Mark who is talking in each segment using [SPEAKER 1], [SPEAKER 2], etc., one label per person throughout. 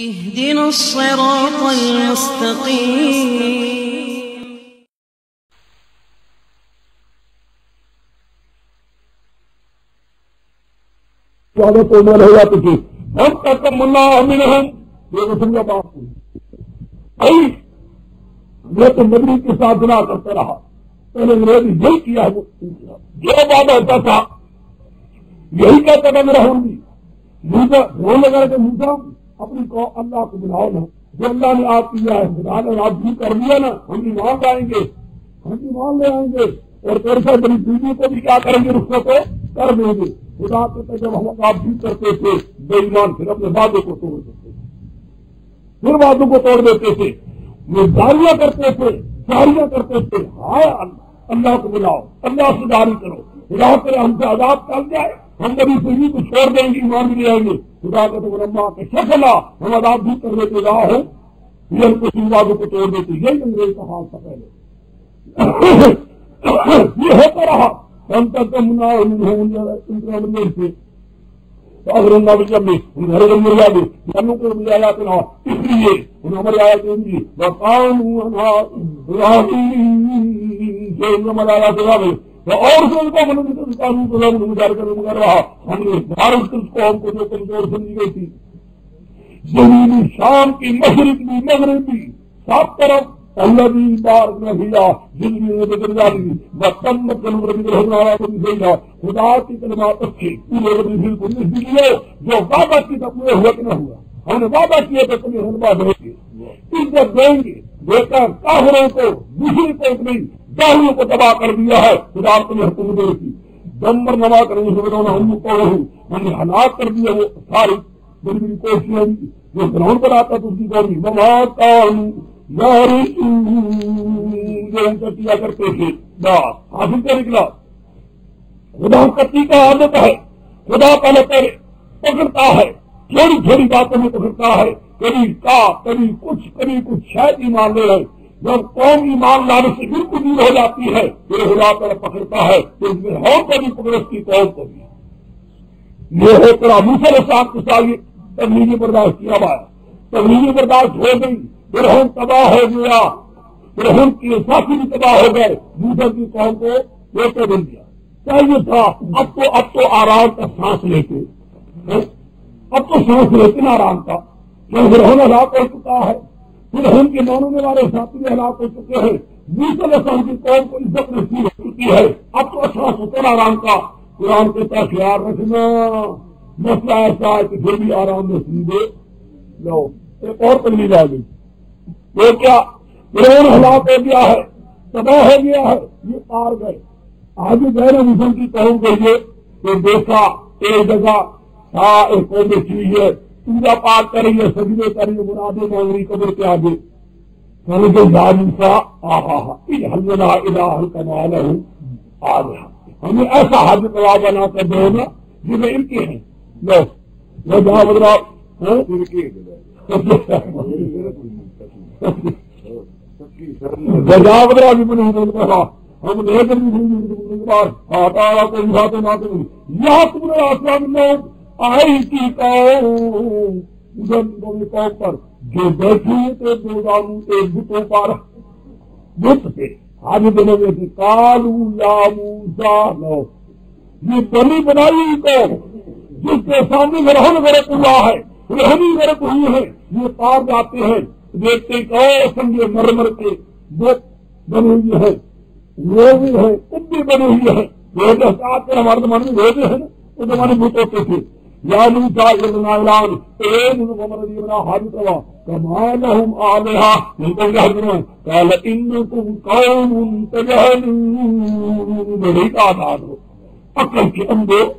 [SPEAKER 1] اهدنا الصراط المستقيم
[SPEAKER 2] زیادہ تو میں رہ جاتی تھی ہم تک ملا منہم یہ رسم کا بات ہوئی میں تو نبی کے ساتھ گناہ کرتا رہا پہلے میں نے یہی کیا ہے جو وعدہ ہوتا تھا یہی کہتا تھا میرا ہوں گی رو لگا کہ موسیٰ اپنی کو اللہ کو بلاؤ نا جو اللہ نے آپ کیا ہے خدا نے آپ بھی کر دیا نا ہم ایمان لائیں گے ہم ایمان لے آئیں گے اور تیرے سے بڑی بیوی کو بھی کیا کریں گے رخصت کو کر دیں گے خدا کہتے جب ہم آپ بھی کرتے تھے بے ایمان پھر اپنے وعدوں کو توڑ دیتے تھے پھر وعدوں کو توڑ دیتے تھے وہ جاریاں کرتے تھے جاریاں کرتے تھے ہائے اللہ کو بلاؤ اللہ سے جاری کرو خدا کرے ہم سے عذاب ٹل جائے ہم کبھی بیوی کو چھوڑ دیں گے ایمان بھی لے آئیں گے خدا کا تو رما کے شکلا ہم عذاب بھی کر دیتے راہ ہو یہ ہم کو وعدوں کو توڑ دیتے یہی انگریز کا حال تھا پہلے یہ ہوتا رہا ہم تک سے اگر اللہ بھی جب گھر مریا بھی جانوں کو بھی آیا تو اس لیے انہیں ہماری آیا کہ آیا تو اور سے قانون کو لوگ گزار کر مگر رہا ہم نے بھارت قوم کو جو کمزور سمجھی گئی تھی زمینی شام کی مشرق بھی مغرب بھی سب طرف اللہ بھی بار نہ جن میں بدل ڈالی بتم رہا خدا کی کلمات اچھی پورے کو لیے جو وعدہ کی تھا پورے ہوا کہ نہ ہوا ہم نے وعدہ کیا تھا تمہیں ہنبا دیں گے عزت دیں گے دیکھا کافروں کو دوسری کو نہیں داہیوں کو تباہ کر دیا ہے خدا تمہیں حکم دے کی دمبر نما کر ہم کو ہم نے ہلاک کر دیا وہ ساری بڑی بڑی کوششیں جو گراؤنڈ پر آتا تو اس کی گوری بہت کیا کرتے تھے حاصل کیا نکلا خدا کتی کا عادت ہے خدا پہلے پکڑتا ہے چھوٹی چھوٹی باتوں میں پکڑتا ہے کبھی کچھ شاید ایمان لے رہے جب قوم ایمان لانے سے بالکل دور ہو جاتی ہے پھر خدا پہلے پکڑتا ہے تو اس میں اور کبھی پکڑ اس کی قوم کو بھی یہ ہو کر موسیٰ علیہ السلام کے ساتھ تبلیغی برداشت کیا ہوا ہے تبلیغی برداشت ہو گئی پھر ہم تباہ ہو گیا پھر ہم کی ساتھی بھی تباہ ہو گئے موسیٰ کی قوم کو روکے دے دیا چاہیے تھا اب تو آرام کا سانس لیتے اب تو سانس لیتے نا آرام کا پھر ہم ہلاک ہو چکا ہے پھر ہم کے ماننے والے ساتھی بھی ہلاک ہو چکے ہیں موسیٰ علیہ السلام کی قوم کو عزت نصیب ہو چکی ہے اب تو سانس ہوتا نا آرام کا قرآن کے ساتھ خیال رکھنا مسئلہ ایسا ہے کہ پھر بھی آرام نصیب لو ایک اور تبلیغ آ گئی وہ کیا فرعون ہلاک ہو گیا ہے تباہ ہو گیا ہے یہ پار گئے آگے غیر مسلم کی قوم گئی تو دیکھا ایک جگہ ایک قوم چیز ہے پوجا پاٹ کر رہی ہے سجدے کر رہی ہے مرادیں مانگ رہی قبر کے آگے حلنا الہ کمال آ گیا ہمیں ایسا حج کباب بنا کر دو نا جنہیں ان کے ہیں لو جہاں بدلا بدلا بھی بنے ہم لے کر یہاں تم نے آسمان لوگ آئی کی قوم پر جو بیٹھے تھے دو دانوں کے بتوں پر بت تھے آج دنوں میں تھے کالو یا موسیٰ لو یہ بلی بنائی قوم جس کے سامنے گرہن غرق ہوا ہے رہنی غرق ہوئی ہے یہ پار جاتے ہیں دیکھتے سمجھے مرمر کے بت بنی ہوئی ہے روزے ہیں کبھی بنی ہوئی ہے روزے آتے ہمارے زمانے میں روزے ہیں اس زمانے بت ہوتے تھے یا موسیٰ اعلان حاجت ہوا کمالہم آلہا قال انکم قوم تجہلون بڑی تعداد ہو عقل کے اندر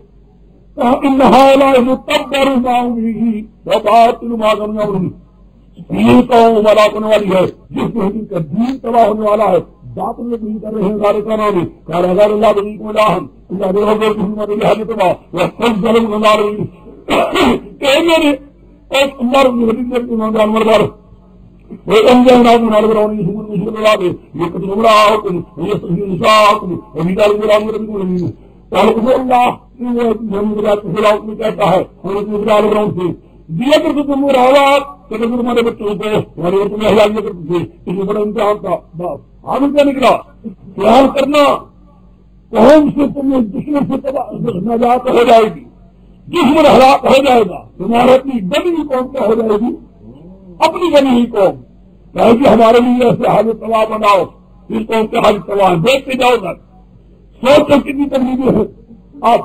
[SPEAKER 2] یہ قوم ہلاک ہونے والی ہے جس میں ان کا دین تباہ ہونے والا ہے بات میں دین کر رہے ہیں سارے کانوں میں کہا ہزار اللہ بنی کو الہن اللہ حاجت ہوا وہ سب ظلم گزار کہنے نے ایک عمر جانور بار وہ انجان نال برونی سمجھ مشکل لگا دے یہ کچھ عمرہ حکم یہ صحیح نساء حکم ابھی دار غلام ربی کو نہیں اللہ محمد رات خلاف میں کہتا ہے حضرت ابراہیم سے دیا کرتے تم راوات کہ تمہارے بچوں کو تمہارے بچوں میں ہلا دیا کرتے تھے. اس میں بڑا امتحان تھا. بس حال کیا نکلا؟ خیال کرنا قوم سے تمہیں دشمن سے نجات ہو جائے گی، دشمن ہلاک ہو جائے گا. تمہارے اپنی بنی قوم کیا ہو جائے گی؟ اپنی بنی ہی قوم کہے گی ہمارے لیے ایسے حاجت تباہ بناؤ. اس قوم کے حاجت تباہ دیکھتے جاؤ گا. سوچو کتنی تبدیلی ہے. آپ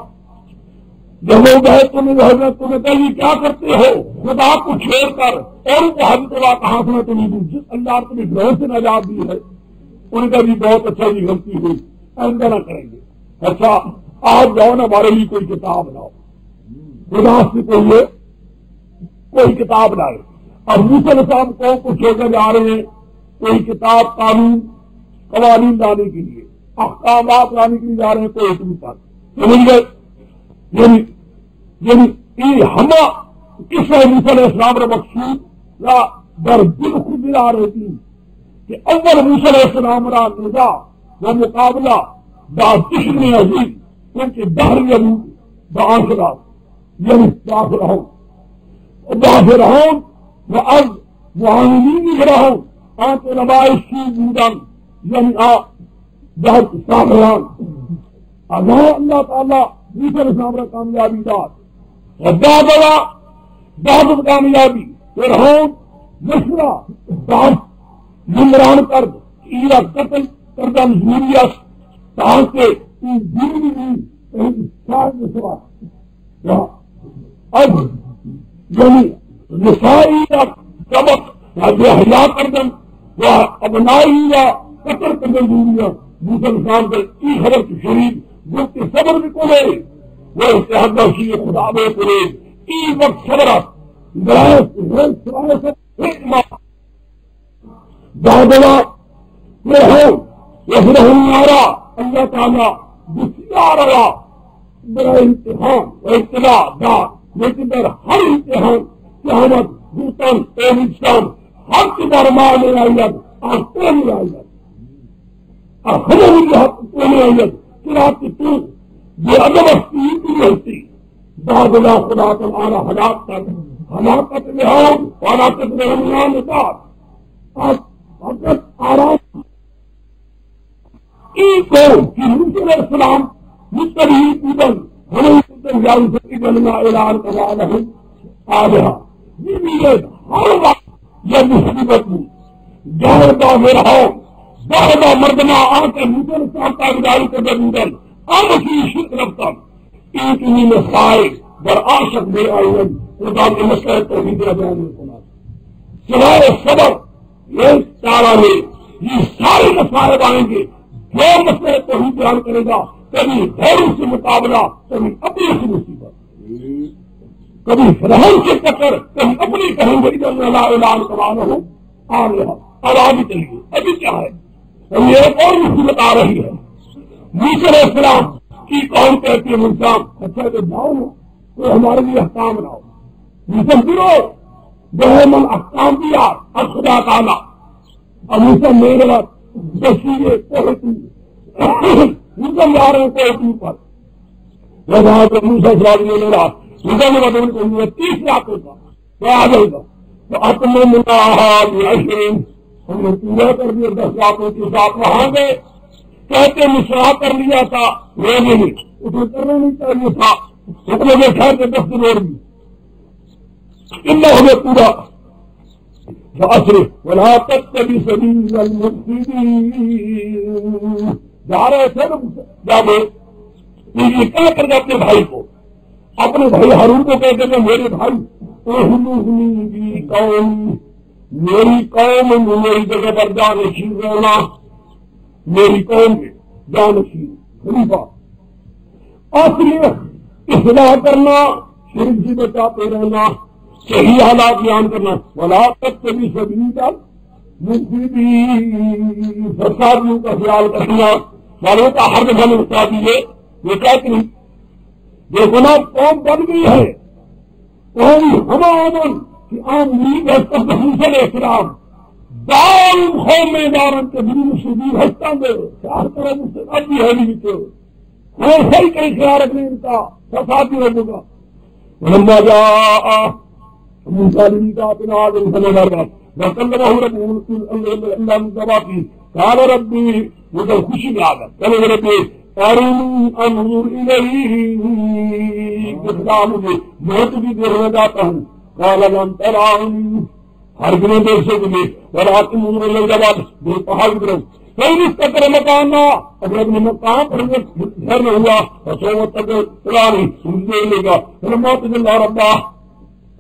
[SPEAKER 2] جب وہ گئے تمہیں کہیں کیا کرتے ہو خدا کو چھوڑ کر اور کو حاجت تباہ کہاں سے تمہیں دی جس اللہ نے تمہیں گھروں سے نجات دی ہے. ان کا بھی بہت اچھا یہ غلطی ہوئی، آئندہ نہ کریں گے. اچھا آپ جاؤ نا ہمارے لیے کوئی کتاب لاؤ. خدا سے کوئی کتاب لائے. اب موسیٰ صاحب کو چھوڑ کر جا رہے ہیں کوئی کتاب قانون قوانین لانے کے لیے، احکامات لانے کے لیے جا رہے ہیں کوئی حکم پر. سمجھ گئے؟ یعنی ہم کس موسیٰ علیہ السلام کا مقصود یا در دل خود ملا رہی تھی کہ اول موسیٰ علیہ السلام را نزا و مقابلہ دا دشمن عظیم کیونکہ دہر یمود داخلہ یعنی داخلہوں و از معاونین گرہوں آنت نمائشی بودن یعنی دہر سامران اللہ تعالیٰ موسیٰ علیہ السلام را کامیابی داد و دادت کامیابی ورہون مشورہ داد گمران کرد ایرا قتل کردن ضروریت تاکہ اب یعنی نسائی یا سبق یا حیا کردن یا ابنائی یا قتل کردن ضروریت موسیٰ علیہ السلام کے ای خبر کی شریف جو کہ صبر بھی کرے وہ اتحاد شیع خدا میں کرے ای وقت صبرت دادلا نارا اللہ تعالیٰ دشیار رہا بڑا امتحان و ابتلا دار لیکن در ہر امتحان قیامت بوتن انسان ہر کی درمان میں آئیت آستے میں آئیت ہمیں حق میں آئیت چرا کی تو یہ عدم استی کی رہتی دادلا خدا تعالیٰ ہلاکت میں ہوں ہلاکت میں رمضان دار وقت آرام موسیٰ علیہ السلام مستقبل کودن ہمیں جان سکی بننا اعلان کرا رہے آجا یہ ہر وقت یہ مصیبت میں جاہدہ میرا جاہدہ مردنا آنکھ موسیٰ علیہ السلام کا گزاری کے درمیان آمشی شک رفتہ ایک انہی میں سائے در عاشق میرا آئین خدا کے مسئلہ توحید رجان میں سنا سوائے صبر یہ چارہ میں یہ سارے مسائل آئیں گے. جو مسئلہ توحید بیان کرے گا کبھی غیروں سے مقابلہ کبھی اپنی سے مصیبت کبھی فرحان سے ٹکر کبھی اپنی کہیں گے اللہ اعلان کرانا ہو آ رہا اور آگے چلیے. ابھی کیا ہے ابھی ایک اور مصیبت آ رہی ہے. موسیٰ علیہ السلام کی قوم کہتی ہے منسام اچھا کہ جاؤ نا تو ہمارے لیے احکام لاؤ. موسیٰ گرو من احکام دیا اور خدا تعالیٰ اور موسیٰ میرے وقت بسیے موسیٰ جا رہے ہیں کوئی پر وہاں پر موسیٰ صاحب نے میرا موسیٰ نے بدل کو 30 لاکھ کا وہ آ جائے گا تو اپنے ملاحین ہم نے پورا کر دیا 10 لاکھوں کے ساتھ وہاں گئے کہتے مشاہ کر لیا تھا وہ نہیں اسے کرنا نہیں چاہیے تھا حکم میں خیر کے 10 دن اور بھی ہمیں پورا ولا تتبع سبیل المفسدین جا رہے تھے جب یہ کیا کر گئے اپنے بھائی کو اپنے بھائی ہارون کو کہتے ہیں میرے بھائی قوم میری قوم میری جگہ پر جانشین رہنا میری قوم میں جانشین خلیفہ اصلی اصلاح کرنا شرک سے بچاتے رہنا صحیح حالات بیان کرنا ولا تتبع سبیل المفسدین فسادیوں کا خیال رکھنا والوں کا ہر جگہ میں بتا دیے. یہ کہتے ہیں دیکھو نا قوم بن گئی ہے قوم ہم آمن کہ عام نیب ہے موسیٰ علیہ السلام دار قوم میں دارن کے دل شدید ہستا دے چار طرح سے اب بھی ہے نہیں تو ہمیں صحیح کہیں خیال رکھنے ان کا فسادی ہوگا. لما جاء مسالمی کا اپنا آدم صلی اللہ علیہ وسلم وکلمہ ربہ اللہ مصطفیٰ کی قال ربی مجھے خوشی میں آ گیا چلے ربی ارنی انظر الیک دکھا مجھے میں تجھے دیکھنا چاہتا ہوں قال لن ترانی ہر گنے دیکھ سکے گے ولکن انظر الی الجبل دو پہاڑ کی طرف کہیں استقر مکانا اگر اپنے مقام پر گھر میں ہوا فسوف ترانی سننے لے گا فلما تجلی ربہ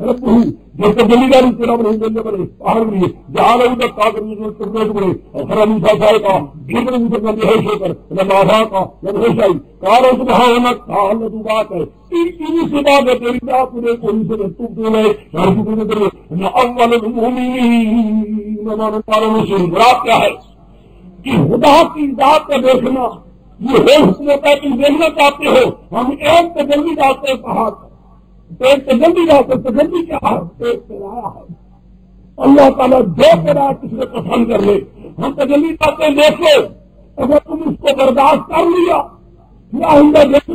[SPEAKER 2] ربہ جب تجلی داری تیرا بنے جلنے بنے پہاڑ بنے جہاں لگی تک کاغذ میں ٹکڑے ٹکڑے اور خرا موسیٰ صاحب کا گرد میں موسیٰ کا بحیش ہو کر لما آدھا کا لما بحیش آئی کارا سبحانک اللہ تو بات ہے انہی سے بات ہے تیری ذات میں کوئی سے تو لے ہر کو نے کرے نہ اول المؤمنین نہ پاروں سے مراد کیا ہے کہ خدا کی ذات کا دیکھنا یہ ہے حکمت ہے کہ دیکھنا چاہتے ہو ہم ایک تجلی ڈالتے ہیں پہاڑ ایک تجلی ڈالتے تجلی کیا ہے ایک پیرایا ہے اللہ تعالیٰ جو پیرایا کسی نے پسند کر لے ہم تجلی ڈالتے ہیں دیکھ لو اگر تم اس کو برداشت کر لیا پھر آئندہ دیکھ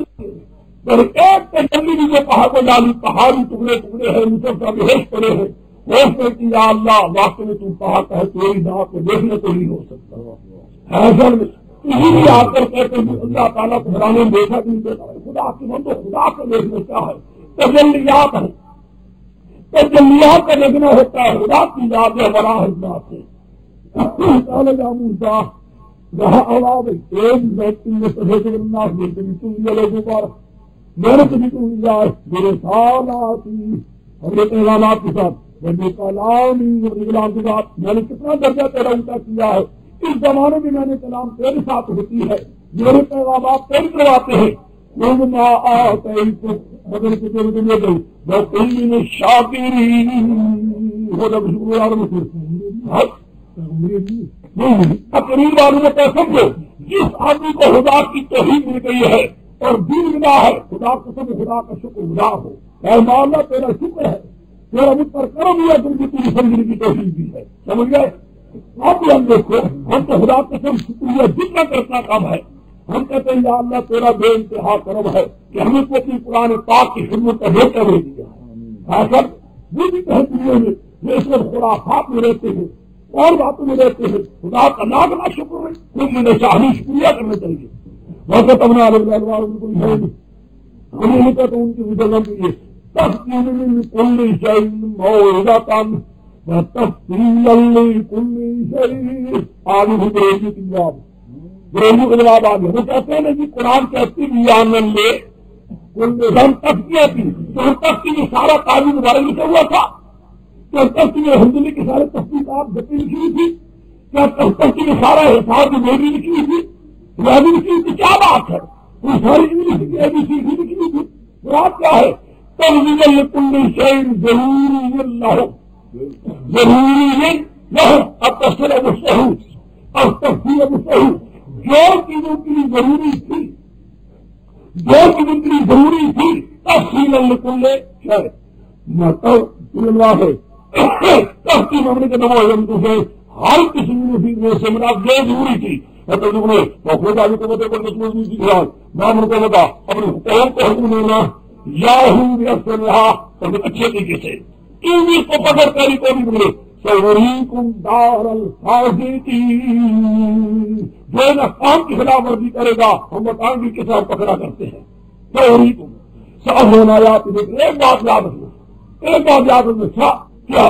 [SPEAKER 2] پر ایک تجلی بھی جو پہاڑ کو ڈالی پہاڑی ٹکڑے ٹکڑے ہیں مصحف کا بحیش پڑے ہیں کہ یا اللہ واقع میں تم پہاڑ ہے تیری ذات کو دیکھنے کو نہیں ہو سکتا ایسا اسی لیے آ کر کہتے ہیں اللہ تعالیٰ کو خدا نے دیکھا کہ نہیں دیکھا ہے خدا کی بندو خدا کو دیکھنا کیا ہے تجلیات ہے تجلیات کا دیکھنا ہوتا ہے خدا کی ذات ہے بڑا ذات ہے موسیٰ رہا اولاد ایک بیٹی میں سفید اللہ دیکھتے ہیں تم یہ لوگوں پر میں نے کبھی تم جائے میرے سال آتی اور یہ پیغامات کے ساتھ میرے کلامی اقلام کے ساتھ میں نے کتنا درجہ تیرا اونچا کیا ہے اس زمانے میں میں نے کلام تیرے ساتھ ہوتی ہے میرے پیغامات تیرے کرواتے ہیں نہ آتے مگر کتنے دنیا گئی میں کئی میں شاکرین ہو جب تقریر والوں نے کہہ سمجھو جس آدمی کو خدا کی توحید مل گئی ہے اور دین ملا ہے خدا قسم خدا کا شکر گزار ہو اے مولا تیرا شکر ہے تیرا مجھ پر کرم ہوا تم کی پوری سمجھنے کی توحید دی ہے سمجھ گئے آپ بھی ہم دیکھو ہم تو خدا قسم شکریہ جتنا کرنا کام ہے ہم کہتے ہیں یا اللہ تیرا بے انتہا کرم ہے کہ ہمیں کو اپنی قرآن پاک کی خدمت کا بیٹا دے دیا ہے وہ بھی کہتے ہیں یہ اس وقت خرافات میں رہتے ہیں اور باتوں میں رہتے ہیں خدا کا لاکھ لاکھ شکر ہے خود میں نے شاہی شکریہ کرنا چاہیے وقت ہم نے ہم نے کہا تو ان کی مسلم کے لیے تفصیل کل شيء موعظة وتفصيلا لكل شيء آگے بھی گریجی کی جواب گریجی کا جواب آگے وہ کہتے ہیں کہ قرآن کہتی بیان لے ہم تفصیل تھی تو ہم تفصیل میں سارا قانون دوبارہ لکھا ہوا تھا تو تفصیل میں حمدلی کی سارے تفصیلات گتی لکھی ہوئی تھی کیا تفصیل میں سارا حساب میری لکھی ہوئی تھی لکھی ہوئی تھی کیا بات ہے وہ ساری انگلش کی ABC لکھی ہوئی تھی مراد کیا ہے تنزیل لكل شيء ضروري له ضروری له اب تفصیل مستحوذ اور تفصیل مستحوذ جو چیزوں کے لیے ضروری تھی جو چیزوں کے لیے ضروری تھی تفصیل لكل شيء مطلب اللہ ہے تفصیل ہونے کے نماز سے ہر کسی میں سے مراد جو ضروری تھی مطلب نے خود آگے کو بتا کر مسئول کی خلاف نام کو بتا اپنے قوم کو حکم دینا یاہو بیفر رہا تب اچھے طریقے سے انگلش کو پکڑ کر ہی کوئی بولے سوریکم دار الفاسقین جو نہ کام کی خلاف ورزی کرے گا ہم بتائیں گے کس طرح پکڑا کرتے ہیں سوریکم صاحب ہونا یاد ایک بات یاد رکھنا کیا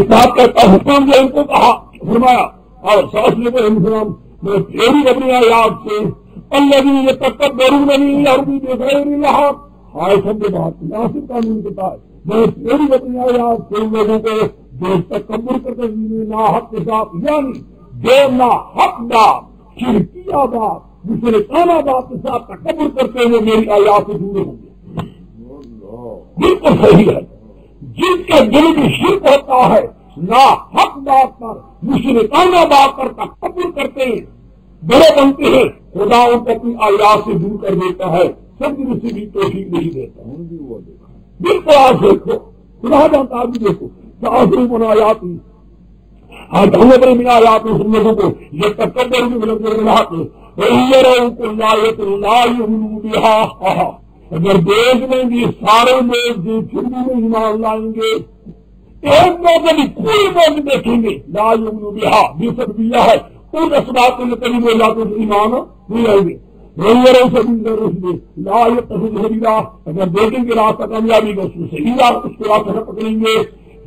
[SPEAKER 2] بات کا حکم جو ان کو کہا فرمایا اور سوچ لے کر ہم میں پھیری اپنی آیات سے الذين يتكبرون الارض بغير الحق ہائے سب کے بات مناسب قانون کے تحت میں پھیری اپنی آیات سے لوگوں کو جو تکبر کرتے ہیں نا حق کے ساتھ یعنی جو نا حق بات شرکیہ بات مشرکانہ بات کے ساتھ تکبر کرتے ہیں میری آیات سے دور ہوں گے بالکل صحیح ہے جن کے دل میں شرک ہوتا ہے نا حق بات پر مشرکانہ بات پر تکبر کرتے ہیں بڑے بنتے ہیں خدا ان کو اپنی آیات سے دور کر دیتا ہے سب دن سے بھی توفیق نہیں دیتا بالکل آج دیکھو خدا جانتا بھی دیکھو آخری من آیاتی آج ہم اپنے من آیات میں سنتوں کو یہ تکبر بھی ملک میں رہا کہ اگر دیکھ لیں گے سارے لوگ جو پھر بھی نہیں ایمان لائیں گے، ایک موقع بھی کوئی موقع دیکھیں گے لا یؤمنون بہا بے سب دیا ہے ان اسباب کے قریب ہو جاتے ہیں ایمان نہیں آئیں گے۔ لا يتخذ سبیلا، اگر دیکھیں گے راستہ کامیابی کا اس میں صحیح راستہ، اس کے راستہ پکڑیں گے،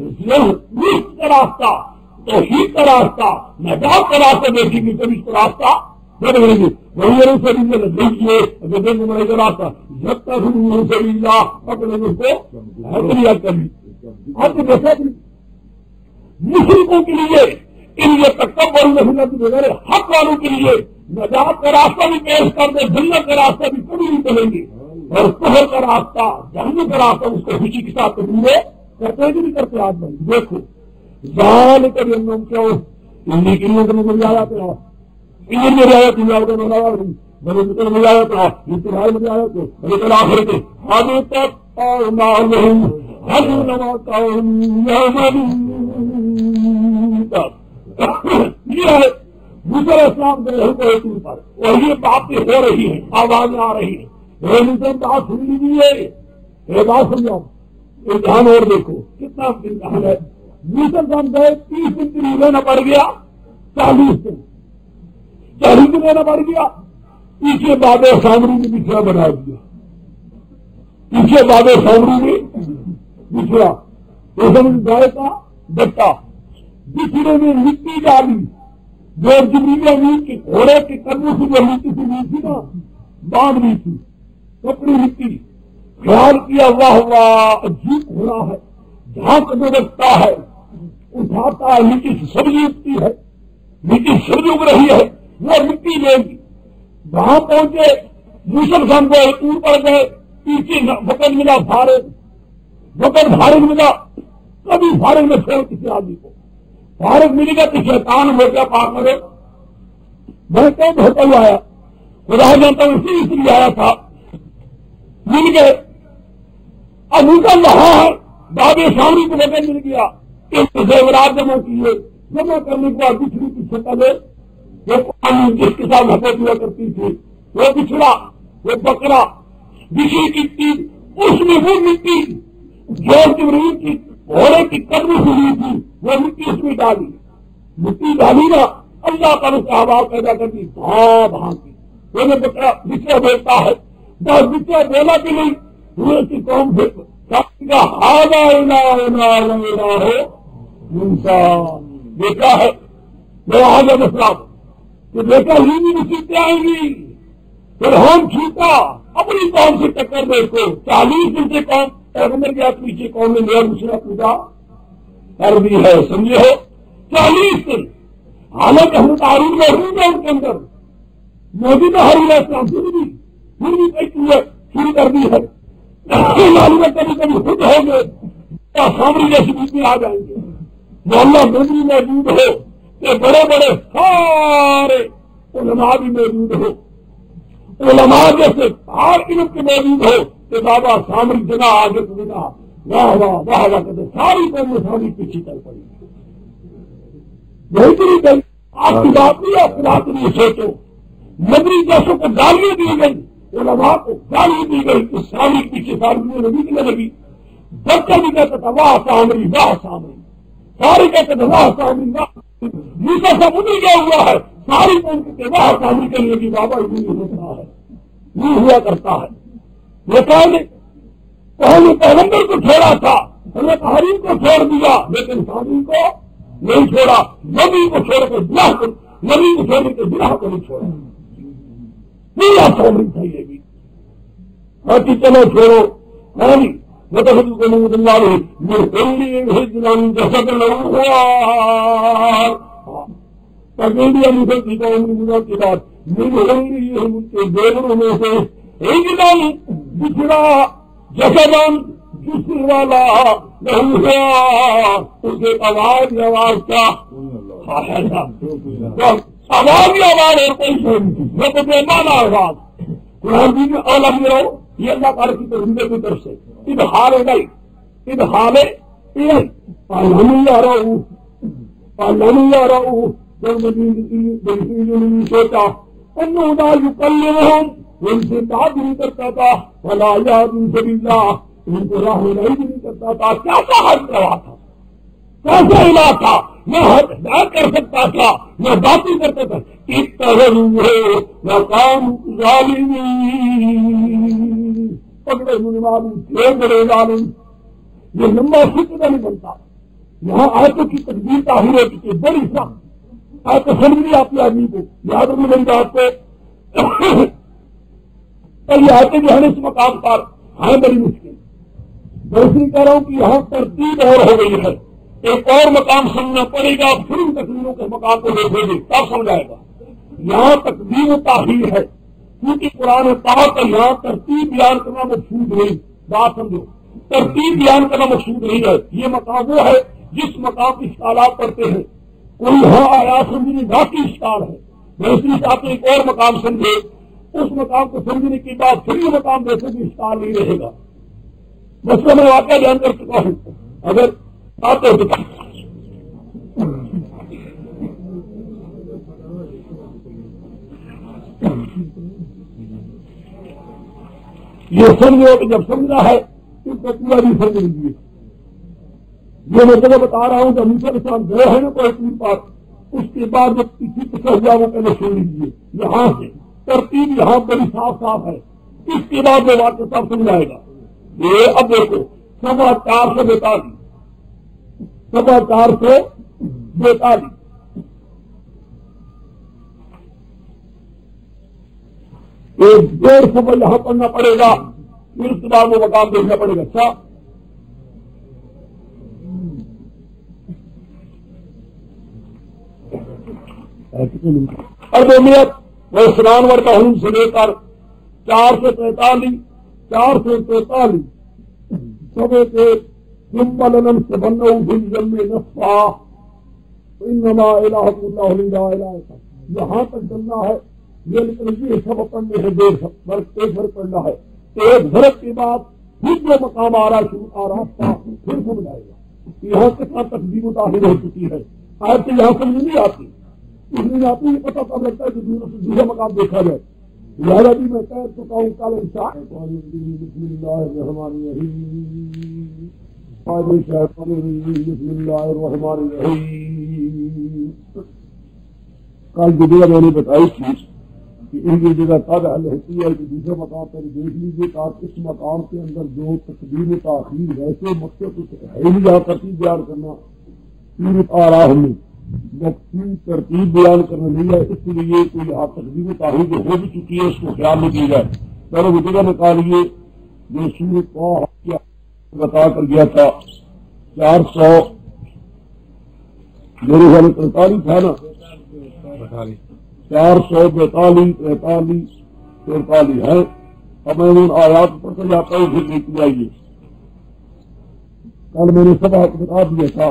[SPEAKER 2] رزق کا راستہ، توحید کا راستہ، نجات کا راستہ دیکھیں گے کبھی اس کا راستہ پکڑیں گے۔ وہی سبیل دیکھیے اگر دیکھیں گے کا راستہ جب تک سبیلا پکڑیں گے اس کو کبھی آپ جیسا مشرکوں کے لیے ان لیے تکبر وغیرہ حق والوں کے لیے نجات کا راستہ بھی پیش کر دے، جنت کا راستہ بھی کبھی نہیں چلیں گے، اور کفر کا راستہ جہنم کا راستہ اس کو خوشی کے ساتھ قبول کرتے ہیں کہ نہیں کرتے آدمی۔ دیکھو ظال کبھی ہم کیا انہیں کے لیے مل آیا تھا انہیں میں آیا تھی بڑے مطلب مل آیا تھا انتہائی مجھے آیا تھے بڑے کل آخر کے آگے تک اور یہ ہے دوسرے اسلام کے رہتے پر، اور یہ باتیں ہو رہی ہیں، آوازیں آ رہی ہیں، ریلیجن بات سن لیجیے، یہ بات سمجھاؤ، امتحان اور دیکھو کتنا امتحان ہے۔ مسلمان گئے 30 دن لینا پڑ گیا، 40 دن لینا پڑ گیا، پیچھے باب سامری نے بچھڑا بنا دیا، پیچھے باب سامری نے بچھڑا، گائے کا بٹا بچھڑے میں مٹی ڈالی، جو جبریل امین کے گھوڑے کے قدموں سے جو مٹی سے لی تھی نا باندھ لی تھی کپڑی مٹی، خیال کیا واہ واہ عجیب گھوڑا ہے، جہاں قدم رکھتا ہے اٹھاتا ہے مٹی سے سبزی اگتی ہے، مٹی سبزی اگ رہی ہے، وہ مٹی لے گی۔ وہاں پہنچے مسلمان گئے دور پڑ گئے، پیچھے وقت ملا فارغ، وقت فارغ ملا، کبھی فارغ میں چھوڑ کسی آدمی کو فارغ ملے گا تو شیطان ہو گیا پاک کرے، میں کون ہوتا ہوا آیا خدا جانتا ہوں اس لیے آیا تھا، مل گئے۔ اب موسیٰ وہاں ہے، باب سامری کو وقت مل گیا، زیورات جمع کیے، جمع کرنے کے بعد بچھڑی کی شکل ہے، وہ پانی جس کے ساتھ حفظ ہوا کرتی تھی، وہ بچھڑا، وہ بکرا، بچھی کی چیز، اس میں وہ مٹی جو جبریل کی گھوڑے کی قدم سے لی تھی وہ مٹی اس میں ڈالی، مٹی ڈالی نا اللہ کا اس کا آواز پیدا کرتی بھاں بھاں کی، وہ بچہ بولتا ہے، بس بچہ بولا کہ نہیں ہوئے کی قوم سے دیکھا ہے میرا حضرت اسلام کہ دیکھا ہی نہیں مصیبتیں آئیں گی، پھر ہم چھوٹا اپنی قوم سے ٹکر دے کو 40 دن سے قوم پیغمبر کے ہاتھ پیچھے قوم نے میرا دوسرا پوجا کر دی ہے، سمجھے ہو 40 دن، حالانکہ ہم تعریف میں ہوں گے ان کے اندر موجودہ ہر اسلام سے بھی پھر بھی شروع کر دی ہے، معلوم ہے کبھی کبھی خود ہو گئے سامنے جیسی بیچ آ جائیں گے، محلہ مندری موجود ہو کہ بڑے بڑے سارے علماء بھی موجود ہو، علماء جیسے ہر علم کے موجود ہو کہ بابا سامری جگہ آگے تو کہا واہ واہ واہ واہ کہتے ساری قوم میں سامری پیچھے چل پڑی، یہی تو نہیں کہیں آپ کی بات نہیں، آپ کی بات نہیں سوچو، مدری جیسوں کو گالیاں دی گئی، علماء کو گالی دی گئی تو سامری پیچھے سامری نبی کی لگی، بچہ بھی کہتا تھا واہ سامری واہ سامری، سارے کہتے تھے واہ سامری واہ، موسیٰ سب ادھر گیا ہوا ہے، ساری قوم کہتے واہ سامری کے لیے بابا یہ ہوتا ہے، یہ ہوا کرتا ہے، یہ کہنے پہلے پیغمبر کو چھوڑا تھا، حضرت حریم کو چھوڑ دیا، لیکن سامری کو نہیں چھوڑا، نبی کو چھوڑ کے گناہ کو، نبی کو چھوڑ کے گناہ کو نہیں چھوڑا، پورا سامری تھا یہ بھی، باقی چلو چھوڑو، نہیں وتخذوا من دون الله من كل حجر جسد له خوار، تقریبا مثل قوم کی بات من کے دیوروں میں سے حجر بچھڑا جسدن جسم والا لہو خوار، اس کے آواز کا آواز کی آواز اور کوئی میں تو بے مانا آواز، قرآن بھی میں اعلیٰ میں رہو، یہ اللہ تعالیٰ کی طرف کی طرف سے ادخال گئی، ادخال پالانی آ رہا ہوں، پالانی آ رہا ہوں، جب مدین سوچا انہوں یکلمہم وہ ان سے بات بھی نہیں کرتا تھا، ولا یادن سبیلا، ان کو راہ نہیں بھی نہیں کرتا تھا. کیسا حج روا تھا، کیسا علاقہ، نہ حج نہ کر سکتا تھا، نہ باتیں کرتا تھا. پکڑے ہونے والے بڑے ظالم. یہ لمبا فکر نہیں بنتا. یہاں آیتوں کی تقدیر طاہر ہو چکی ہے، بڑی سخت آیت سمجھ نہیں آتی آدمی کو. یاد رکھنے میری بات کو، یہ آیتیں جو ہے اس مقام پر ہیں بڑی مشکل. میں اس لیے کہہ رہا ہوں کہ یہاں ترتیب اور ہو گئی ہے. ایک اور مقام سمجھنا پڑے گا، پھر ان تقریروں کے مقام کو دیکھیں گے تب سمجھائے گا. یہاں تقدیر و تاخیر ہے کیونکہ قرآن پاک کا یہاں ترتیب بیان کرنا مقصود نہیں. بات سمجھو، ترتیب بیان کرنا مقصود نہیں ہے. یہ مقام وہ ہے جس مقام کی اشکالات پڑھتے ہیں. کوئی یہاں آیا سمجھنے باقی اشکال ہے. میں اس لیے چاہتا ہوں ایک اور مقام سمجھے، اس مقام کو سمجھنے کے بعد پھر یہ مقام دیکھیں کہ اشکال نہیں رہے گا. مسئلہ میں واقعہ بیان کر چکا ہوں. اگر آتے ہو تو یہ سمجھو کہ جب سمجھنا ہے اس کو پورا بھی سمجھ لیجیے. یہ میں جگہ بتا رہا ہوں جب موسیٰ علیہ السلام گئے ہیں نا کوئی تین پر، اس کے بعد جب کسی پچھا ہوا وہ پہلے سن لیجیے. یہاں سے ترتیب یہاں بڑی صاف صاف ہے. اس کے بعد وہ واقعہ سب سمجھائے گا. یہ اب دیکھو 442 442 ایک 1.5 صفحہ یہاں پڑھنا پڑے گا، پھر اس کے بعد وہ مقام دیکھنا پڑے گا. اچھا اربومیت وہ سنانور کا حلم سے لے کر 443 صبح کے سمبلن سے بنو بھل میں نفا انما الہکم اللہ لا الہ الا اللہ. یہاں تک چلنا ہے. یہ لیکن یہ سب پڑھنے ہے 1.5 فرق پڑھنا ہے. ایک فرق کے بعد پھر جو مقام آ رہا شروع آ رہا تھا پھر سمجھ آئے گا. یہاں کتنا تقدیم و تاخیر ہو چکی ہے. آج سے یہاں سمجھ نہیں آتی، اس لیے آپ کو یہ پتا تب لگتا ہے کہ دوسرا مقام دیکھا جائے. لہٰذا بھی میں کہہ چکا ہوں کل انسان بسم اللہ الرحمن الرحیم بسم اللہ الرحمن الرحیم. کل جو جگہ میں نے بتائی تھی کہ ان کی جگہ تب حل ہوتی ہے کہ دوسرے مقام پر دیکھ لیجیے تاکہ اس مقام کے اندر جو تقدیم و تاخیر ویسے مقصد کچھ ہے ہی جہاں ترتیب بیان کرنا سورت آراہ میں مقصود ترتیب بیان کرنا نہیں ہے. اس لیے کوئی یہاں تقدیم و تاخیر جو ہو بھی چکی ہے اس کو خیال نہیں کیا جائے. پہلے وہ جگہ نکالیے جو سورت بتا کر گیا تھا 400 میرے خیال 43 تھا نا، 442 43 44 ہے. اب میں ان آیات پر سے جاتا ہوں پھر دیکھ جائیے. کل میں نے سب آپ بتا دیا تھا.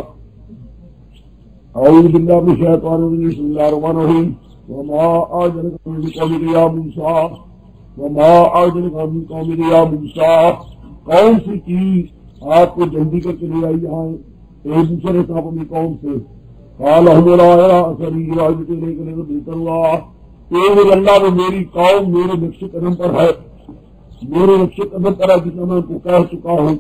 [SPEAKER 2] اعوذ باللہ من الشیطان الرجیم بسم اللہ الرحمن الرحیم وما اعجلک من قومک یا موسیٰ وما اعجلک من قومک یا موسیٰ. کون سی چیز آپ کو جلدی کر کے لے آئی یہاں ایک دوسرے صاحب اپنی قوم سے. قال ہم اللہ میں میری قوم میرے نقش قدم پر ہے، میرے نقش قدم پر ہے جتنا میں کو کہہ چکا ہوں،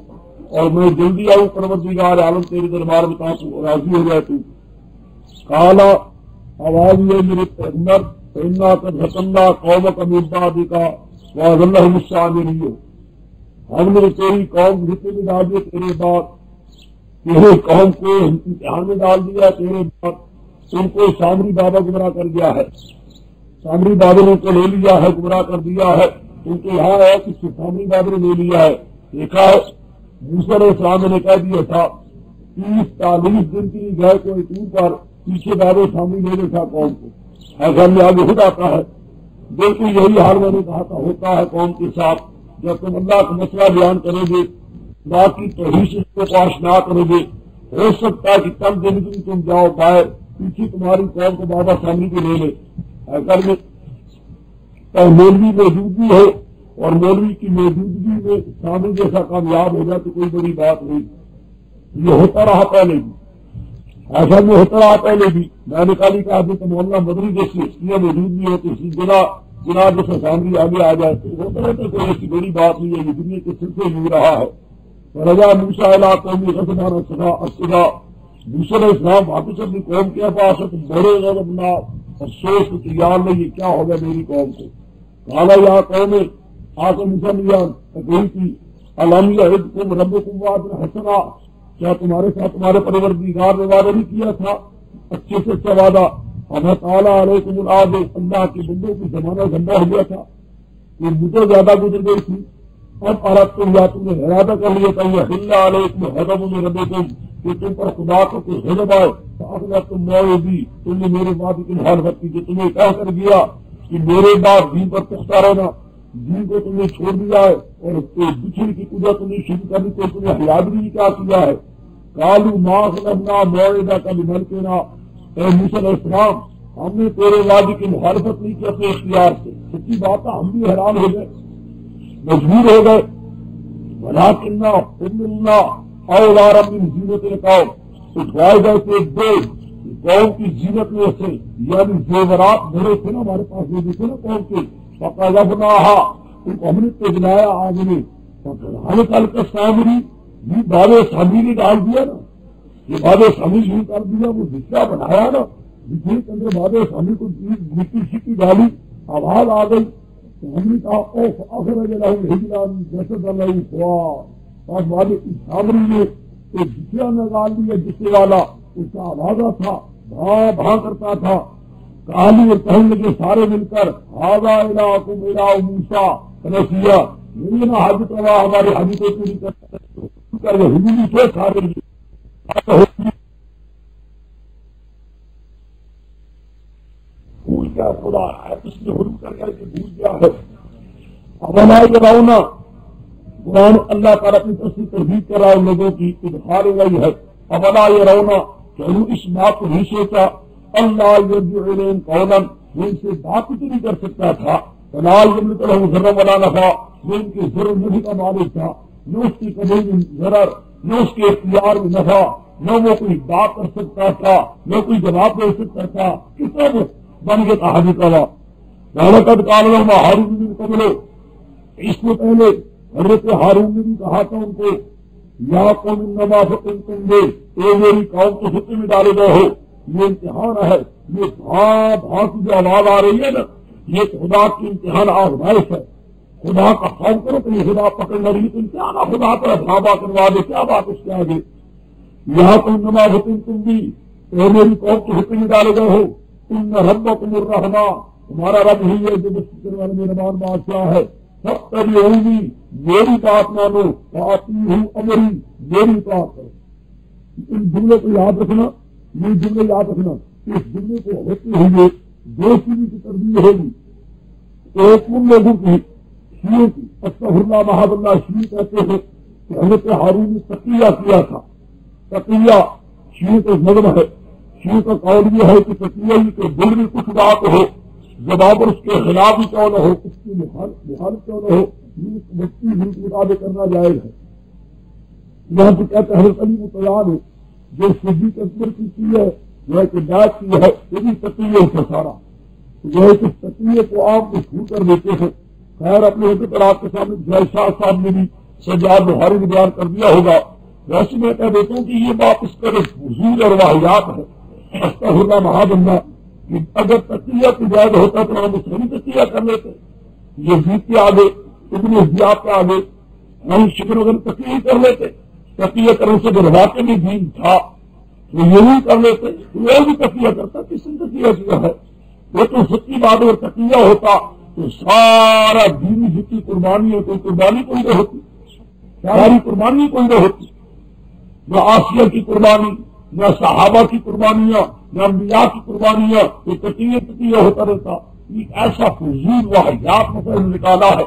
[SPEAKER 2] اور میں جلدی آؤں پروردگار عالم تیرے دربار میں تاکہ راضی ہو جائے تو. کالا آواز یہ میرے پیغمبر انا قد فتنا قومک من بعدک واضلهم السامرین. ہم نے تیری قوم جتنے میں ڈال دیے تیرے بعد، تیرے قوم کو امتحان میں ڈال دیا تیرے بعد. ان کو سامری بابا گمراہ کر دیا ہے، سامری بابا نے کو لے لیا ہے، گمراہ کر دیا ہے. ان کو یہاں ہے کہ سامری بابا نے لے لیا ہے. دیکھا ہے موسیٰ علیہ السلام نے کہہ دیا تھا 30-40 دن کی گئے کوئی ٹور پر پیچھے بابے سامنے لے لے تھا قوم کو. ایسا میں آگے خود آتا ہے. بالکل یہی حال میں نے کہا تھا ہوتا ہے قوم کے ساتھ. جب تم اللہ کا مسئلہ بیان کرو گے، باقی توحید سے اس کو آشنا کرو گے، ہو سکتا ہے کہ کم دن کی تم جاؤ پائے پیچھے تمہاری قوم کو بابا سامنے کو لے لے. ایسا میں مولوی موجود بھی ہے اور مولوی کی موجودگی میں سامنے جیسا کامیاب ہو جائے تو کوئی بڑی بات نہیں. یہ ہوتا رہا پہلے بھی، ایسا میں ہوتا رہا پہلے بھی. میں نے کہا کہ آدمی کا محلہ مدری جیسی ہستیاں موجود بھی ہے تو اسی جگہ جناب جیسے سامنے آگے آ جائے تو وہ کہتے کوئی ایسی بڑی بات نہیں ہے، یہ دنیا کے سلسلے مل رہا ہے. رضا موسیٰ علیہ السلام موسیٰ علیہ السلام واپس اپنی قوم کے پاس ہے تو بڑے غضبناک افسوس کے تیار نہیں یہ کیا ہوگا میری قوم کو. کالا یا قوم آسم مسلمان کہی تھی علام یعدکم ربکم وعدا حسنا، کیا تمہارے ساتھ تمہارے پروردگار نے وعدہ نہیں کیا تھا اچھے سے اچھا وعدہ؟ اب تعالیٰ علیکم العاد، اللہ کے بندوں کی زمانہ گندا ہو گیا تھا، یہ مجھے زیادہ گزر گئی تھی. اب عرب تم یا تم نے ارادہ کر لیا تھا یہ اللہ علیکم حضب من ربکم کہ تم پر خدا کو کوئی غضب آئے تو تم موعدی، تم نے میرے بات کی مخالفت کی، جو تمہیں کہہ کر گیا کہ میرے بعد دین پر پختہ رہنا، دین کو تم نے چھوڑ دیا ہے اور بچھڑ کی پوجا تم نے شروع کرنی تو تم نے حیات بھی کیا کیا ہے. کالو ما خلقنا موعدک بملکنا، اے موسیٰ علیہ السلام ہم نے تیرے وعدے کی مخالفت نہیں کی اپنے اختیار سے. سچی بات ہے، ہم بھی حیران ہو گئے، مجبور ہو گئے. ولکننا حملنا اوزارا من زینت القوم، اٹھوائے گئے تھے دو قوم کی زینت میں سے، یعنی زیورات بڑے تھے نا ہمارے پاس، یہ دیکھے نا قوم کے. فقذفناها، ان کو ہم نے پگھلایا آگ میں. ہلکل کا سامری، یہ باب سامری نے ڈال دیا نا، یہ باب سامری شروع کر دیا، وہ ذکر بنایا نا، جس کے اندر باب سامری کو مٹی شکی ڈالی، آواز آ گئی تو ہم نے کہا اوف اخرج لهم حجران جسد له خوار، اور باب سامری نے ایک ذکر نکال دیا جسے والا، اس کا آوازہ تھا، بھاں بھاں کرتا تھا. کہانی اور کہنے لگے سارے مل کر ھذا الہکم الہ موسیٰ فنسیٰ، یہ نا حاجت روا ہمارے حاجتیں پوری کر وہ ہجومی تھے سارے بھول گیا خدا ہے، اس نے حرم کر کے بھول گیا ہے. اولا یرونا، قرآن اللہ تعالیٰ اپنی طرف سے تردید کر رہا ہے لوگوں کی ادخار گئی ہے. اولا یرونا، کہ انہوں اس بات کو نہیں سوچا اللہ یرجع الیہم قولا، وہ ان سے بات بھی نہیں کر سکتا تھا. ولا یملک لہ ضرا ولا نفع، وہ ان کے ضرر نہیں کا مالک تھا، نہ اس کی قدر میں ضرر، نہ اس کے اختیار میں نفع، نہ وہ کوئی بات کر سکتا تھا، نہ کوئی جواب دے سکتا تھا. کس طرح بن گیا تھا حدیث والا. وَلَقَدْ قَالَ لَهُمْ هَارُونُ مِن قَبْلُ، اس سے پہلے حضرت ہارون نے بھی کہا تھا ان کو یا قوم انما فتنتم بہ، اے میری قوم کو فتنے میں ڈالے گئے ہو، یہ امتحان ہے. یہ بھاں بھاں کی جو آواز آ رہی ہے نا، یہ خدا کی امتحان آزمائش ہے. خدا کا خوف کرو تو یہ خدا پکڑ نہ رہی تو امتحان خدا پر بھابا کروا دے. کیا بات اس کے آگے، یہاں تو انما فتنتم بہ، اے میری قوم کو فتنے میں ڈالے گئے ہو. ان ربکم الرحمن، تمہارا رب ہی ہے جو بخشنے والا مہربان بادشاہ ہے. فاتبعونی، میری بات مانو، واطیعوا امری، میری بات کرو. ان جملے کو یاد رکھنا، یہ جملے یاد رکھنا. اس جملے کو ہوتے ہوئے دو چیزوں کی تربیت ہوگی. ایک ان لوگوں کی شیعوں کی، استغفر اللہ معاذ اللہ، شیعہ کہتے ہیں کہ حضرت ہارون نے تقیہ کیا تھا. تقیہ شیعوں کا نظم ہے. شیعوں کا قول یہ ہے کہ تقیہ ہی کے دل میں کچھ بات ہو، جواب اس کے خلاف ہی کیوں نہ ہو، اس کی مخالف کیوں نہ ہو، بچی ملک مطابق کرنا جائز ہے. یہاں سے کہتے ہیں حضرت علی متعال ہے جو صدیق اکبر کی ہے، جو ہے کہ بیعت کی ہے، یہ بھی تقیہ ہے سارا. جو ہے کہ تقیہ کو آپ کو چھو کر دیتے ہیں. خیر اپنے ہوتے پر آپ کے سامنے جائے شاہ صاحب نے بھی سجاد بخاری نے بیان کر دیا ہوگا. ویسے میں کہہ دیتا ہوں کہ یہ بات اس پر حضور اور واحیات ہے. استغفر اللہ معاذ اللہ، کہ اگر تقیہ کی جائز ہوتا تو ہم اس میں تقیہ کر لیتے. یہ جیت کے آگے ابن احتیاط کے آگے ہم شکر وغیرہ تقیہ کر لیتے. تقیہ کرنے سے اگر واقع بھی دین تھا تو یہی کر لیتے. وہ بھی تقیہ کرتا، کس نے تقیہ کیا ہے؟ وہ تو سچی بات اور تقیہ ہوتا تو سارا دینی جتنی قربانی ہے کوئی قربانی کوئی نہ ہوتی، ساری قربانی کوئی نہ ہوتی. نہ آسیہ کی قربانی، نہ صحابہ کی قربانیاں، نہ انبیاء کی قربانیاں، یہ تقیہ ہوتا رہتا. ایک ایسا فضول واحیات مسئلہ نکالا ہے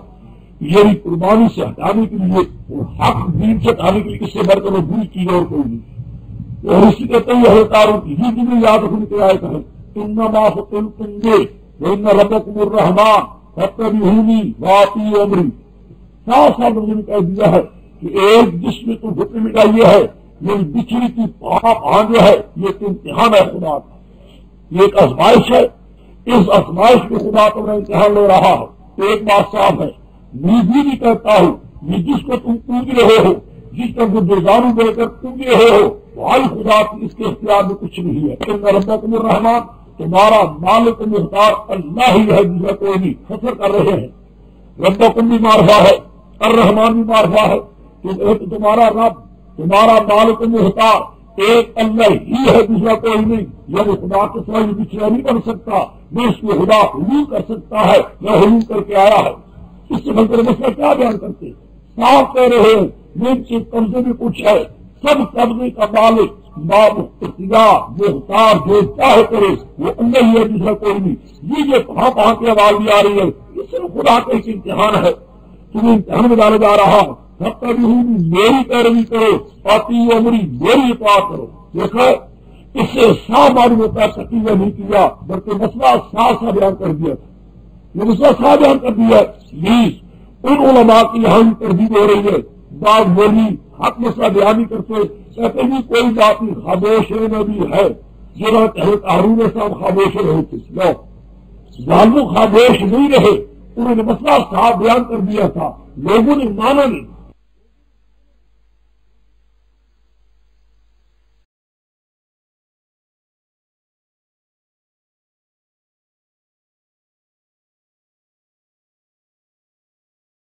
[SPEAKER 2] یہ قربانی سے ہٹانے کے لیے اور حق دین سے ہٹانے کے لیے اس سے بڑھ کر وہ دوسری چیز اور کوئی نہیں. اور اسی کہتے ہیں یہ ہتاروں کی ہی دن یاد رکھنے کے آئے کہیں انما فتنتم بہ وان ربکم الرحمن فاتبعونی واطیعوا امری. 7 لوگوں نے کہہ دیا ہے کہ ایک جس میں تم فتنے مٹائیے ہے، یہ بچھڑی کی پاپ جو ہے یہ امتحان ہے خدا کا، یہ ایک آزمائش ہے. اس آزمائش کو خدا تمہیں امتحان لے رہا ہے۔ ایک بات صاف ہے، میں بھی کہتا ہوں یہ جس کو تم پوج رہے ہو، جس پر گرداروں دے کر پوج رہے ہو، بھائی خدا کی اس کے اختیار میں کچھ نہیں ہے۔ ان ربکم الرحمن، تمہارا مالک مختار اللہ ہی ہے، جسے کوئی نہیں فخر کر رہے ہیں۔ ربکم بھی معرفہ ہے، الرحمن بھی معرفہ ہے، کہ تمہارا رب، تمہارا مالک مختار ایک اللہ ہی ہے، دوسرا کوئی نہیں۔ یعنی خدا کے سوا یہ دوسرا نہیں بن سکتا، نہ اس کو خدا حلول کر سکتا ہے، نہ حلول کر کے آیا ہے۔ اس سے بلکہ مسئلہ کیا بیان کرتے، صاف کہہ رہے ہیں جن کے قبضے میں کچھ ہے، سب قبضے کا مالک، باب اختیار، مختار، جو چاہے کرے وہ اللہ ہی ہے، دوسرا کوئی نہیں۔ یہ کہاں کہاں کی آواز بھی آ رہی ہے، اس سے خدا کا ایک امتحان ہے، تمہیں امتحان میں ڈالا جا رہا ہے۔ میری پیروی کرو، آتی عمری میری اطاعت کرو۔ دیکھو اس سے صاف معلوم ہوتا ہے تقیہ نہیں کیا، بلکہ مسئلہ صاف سا بیان کر دیا، یہ مسئلہ صاف بیان کر دیا۔ ان علماء کی یہاں تردید ہو رہی ہے، بعض بولی حق مسئلہ بیان نہیں کرتے، کہتے ہیں کوئی بات نہیں، خاموش نبی ہے، جنہوں حضرت ہارون صاحب خاموش رہے تھے، ظالم خاموش نہیں رہے، انہوں نے مسئلہ صاف بیان کر دیا تھا، لوگوں نے مانا نہیں۔